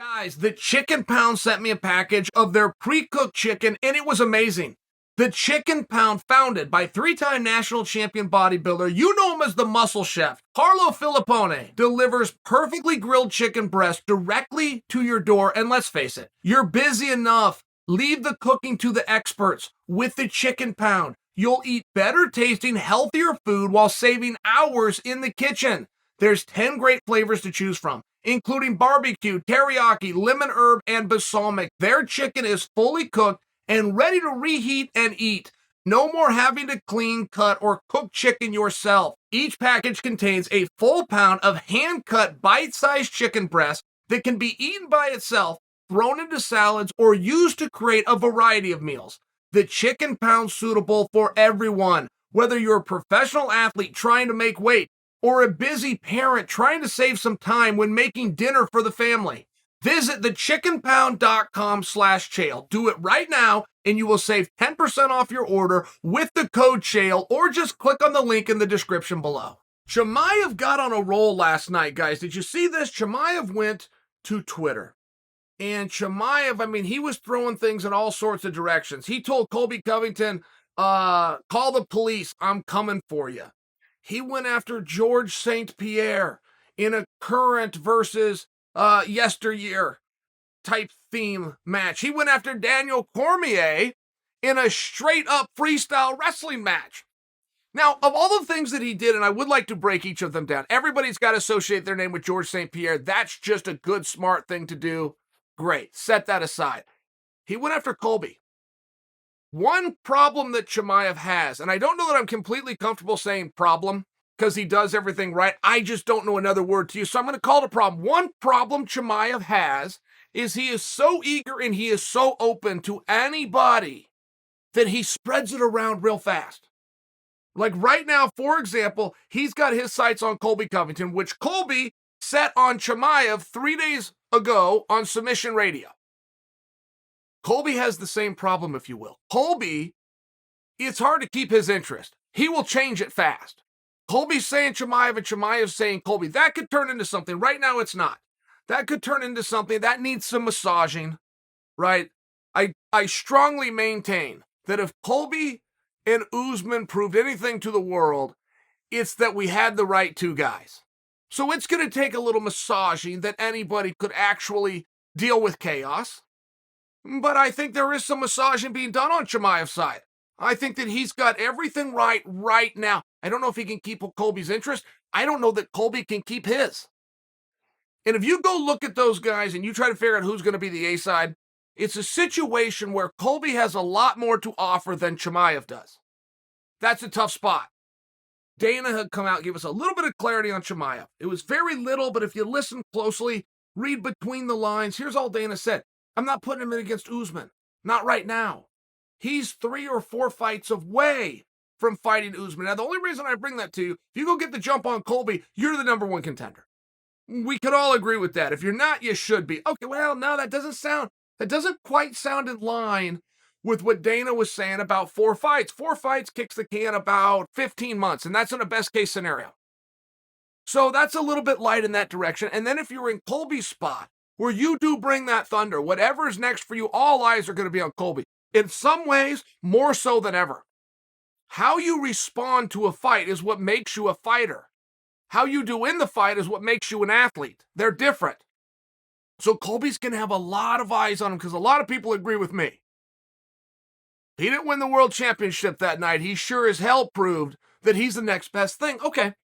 Guys, the Chicken Pound sent me a package of their pre-cooked chicken, and it was amazing. The Chicken Pound, founded by three-time national champion bodybuilder, you know him as the Muscle Chef, Carlo Filippone, delivers perfectly grilled chicken breast directly to your door. And let's face it, you're busy enough. Leave the cooking to the experts. With the Chicken Pound, you'll eat better tasting, healthier food while saving hours in the kitchen. There's 10 great flavors to choose from, including barbecue, teriyaki, lemon herb, and balsamic. Their chicken is fully cooked and ready to reheat and eat. No more having to clean, cut, or cook chicken yourself. Each package contains a full pound of hand-cut, bite-sized chicken breast that can be eaten by itself, thrown into salads, or used to create a variety of meals. The Chicken Pound, suitable for everyone, whether you're a professional athlete trying to make weight or a busy parent trying to save some time when making dinner for the family. Visit thechickenpound.com/Chael. Do it right now, and you will save 10% off your order with the code Chael, or just click on the link in the description below. Chimaev got on a roll last night, guys. Did you see this? Chimaev went to Twitter. And Chimaev, he was throwing things in all sorts of directions. He told Colby Covington, call the police, I'm coming for you. He went after George St-Pierre in a current versus yesteryear type theme match. He went after Daniel Cormier in a straight up freestyle wrestling match. Now, of all the things that he did, and I would like to break each of them down, everybody's got to associate their name with George St-Pierre. That's just a good, smart thing to do. Great. Set that aside. He went after Colby. One problem that Chimaev has, and I don't know that I'm completely comfortable saying problem because he does everything right. I just don't know another word to use, so I'm going to call it a problem. One problem Chimaev has is he is so eager and he is so open to anybody that he spreads it around real fast. Like right now, for example, he's got his sights on Colby Covington, which Colby set on Chimaev 3 days ago on Submission Radio. Colby has the same problem, if you will. Colby, it's hard to keep his interest. He will change it fast. Colby's saying Chimaev and Chimaev's saying Colby. That could turn into something. Right now, it's not. That could turn into something that needs some massaging, right? I strongly maintain that if Colby and Usman proved anything to the world, it's that we had the right two guys. So it's going to take a little massaging that anybody could actually deal with chaos. But I think there is some massaging being done on Chimaev's side. I think that he's got everything right now. I don't know if he can keep Colby's interest. I don't know that Colby can keep his. And if you go look at those guys and you try to figure out who's going to be the A side, it's a situation where Colby has a lot more to offer than Chimaev does. That's a tough spot. Dana had come out and give us a little bit of clarity on Chimaev. It was very little, but if you listen closely, read between the lines, here's all Dana said. I'm not putting him in against Usman. Not right now. He's 3 or 4 fights away from fighting Usman. Now, the only reason I bring that to you, if you go get the jump on Colby, you're the number one contender. We could all agree with that. If you're not, you should be. Okay, well, no, that doesn't quite sound in line with what Dana was saying about 4 fights. 4 fights kicks the can about 15 months, and that's in a best case scenario. So that's a little bit light in that direction. And then if you're in Colby's spot, where you do bring that thunder, whatever's next for you, all eyes are going to be on Colby. In some ways, more so than ever. How you respond to a fight is what makes you a fighter. How you do in the fight is what makes you an athlete. They're different. So Colby's going to have a lot of eyes on him because a lot of people agree with me. He didn't win the world championship that night. He sure as hell proved that he's the next best thing. Okay.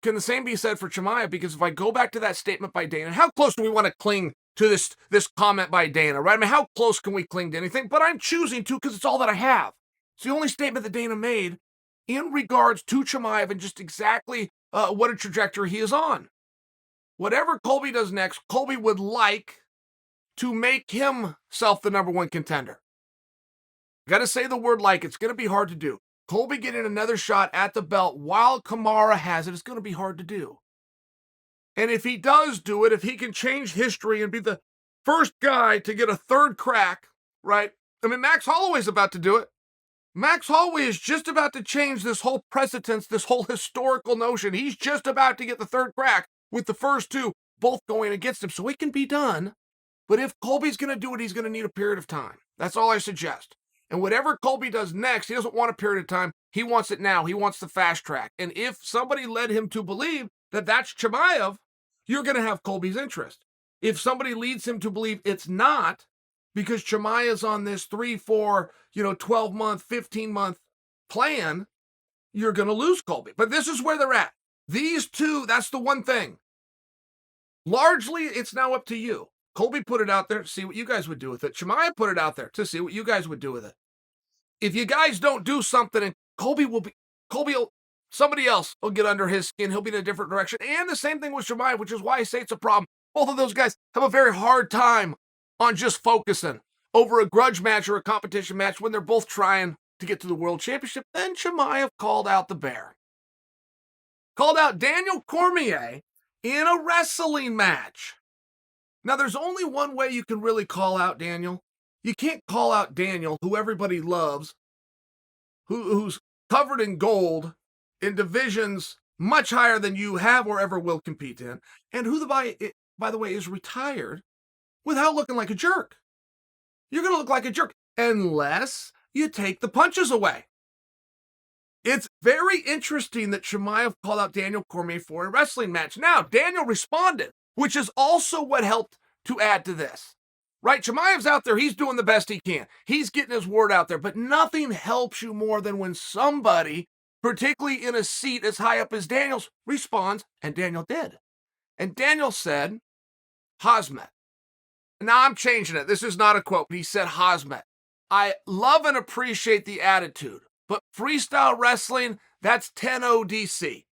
Can the same be said for Chimaev? Because if I go back to that statement by Dana, how close do we want to cling to this comment by Dana, right? How close can we cling to anything? But I'm choosing to because it's all that I have. It's the only statement that Dana made in regards to Chimaev and just exactly what a trajectory he is on. Whatever Colby does next, Colby would like to make himself the number one contender. I got to say the word like. It's going to be hard to do. Colby getting another shot at the belt while Kamaru has it is going to be hard to do. And if he does do it, if he can change history and be the first guy to get a third crack, right? Max Holloway's about to do it. Max Holloway is just about to change this whole precedence, this whole historical notion. He's just about to get the third crack with the first 2 both going against him, so it can be done. But if Colby's going to do it, he's going to need a period of time. That's all I suggest. And whatever Colby does next, he doesn't want a period of time. He wants it now. He wants the fast track. And if somebody led him to believe that that's Chimaev, you're going to have Colby's interest. If somebody leads him to believe it's not, because Chimaev's on this 3, 4, 12-month, 15-month plan, you're going to lose Colby. But this is where they're at. These two, that's the one thing. Largely, it's now up to you. Colby put it out there to see what you guys would do with it. Chimaev put it out there to see what you guys would do with it. If you guys don't do something, and somebody else will get under his skin. He'll be in a different direction. And the same thing with Chimaev, which is why I say it's a problem. Both of those guys have a very hard time on just focusing over a grudge match or a competition match when they're both trying to get to the world championship. Then Chimaev called out the bear. Called out Daniel Cormier in a wrestling match. Now, there's only one way you can really call out Daniel. You can't call out Daniel, who everybody loves, who's covered in gold in divisions much higher than you have or ever will compete in, and who, by the way, is retired without looking like a jerk. You're going to look like a jerk unless you take the punches away. It's very interesting that Chimaev called out Daniel Cormier for a wrestling match. Now, Daniel responded, which is also what helped to add to this. Right? Chimaev's out there. He's doing the best he can. He's getting his word out there. But nothing helps you more than when somebody, particularly in a seat as high up as Daniel's, responds, and Daniel did. And Daniel said, Hazmat. Now I'm changing it. This is not a quote, but he said Hazmat. I love and appreciate the attitude, but freestyle wrestling, that's 10 ODC.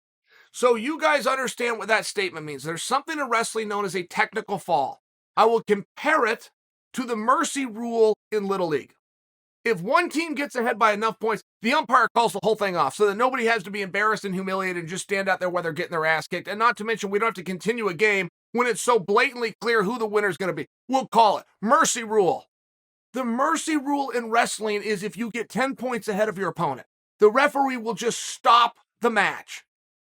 So you guys understand what that statement means. There's something in wrestling known as a technical fall. I will compare it to the mercy rule in Little League. If one team gets ahead by enough points, the umpire calls the whole thing off so that nobody has to be embarrassed and humiliated and just stand out there while they're getting their ass kicked. And not to mention, we don't have to continue a game when it's so blatantly clear who the winner is going to be. We'll call it mercy rule. The mercy rule in wrestling is if you get 10 points ahead of your opponent, the referee will just stop the match.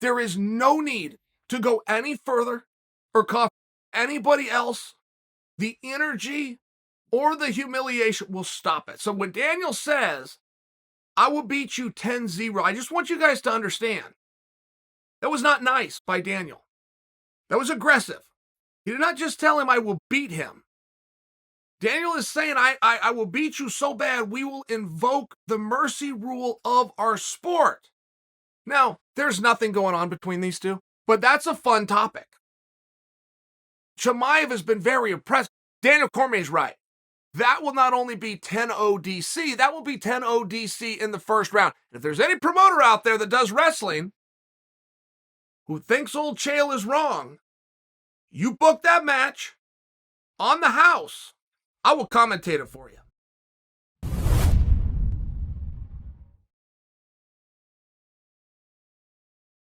There is no need to go any further or cost anybody else. The energy or the humiliation will stop it. So when Daniel says, I will beat you 10-0, I just want you guys to understand, that was not nice by Daniel. That was aggressive. He did not just tell him, I will beat him. Daniel is saying, I will beat you so bad, we will invoke the mercy rule of our sport. Now, there's nothing going on between these two, but that's a fun topic. Chimaev has been very impressed. Daniel Cormier's right. That will not only be 10 ODC, that will be 10 ODC in the first round. If there's any promoter out there that does wrestling who thinks old Chael is wrong, you book that match on the house. I will commentate it for you.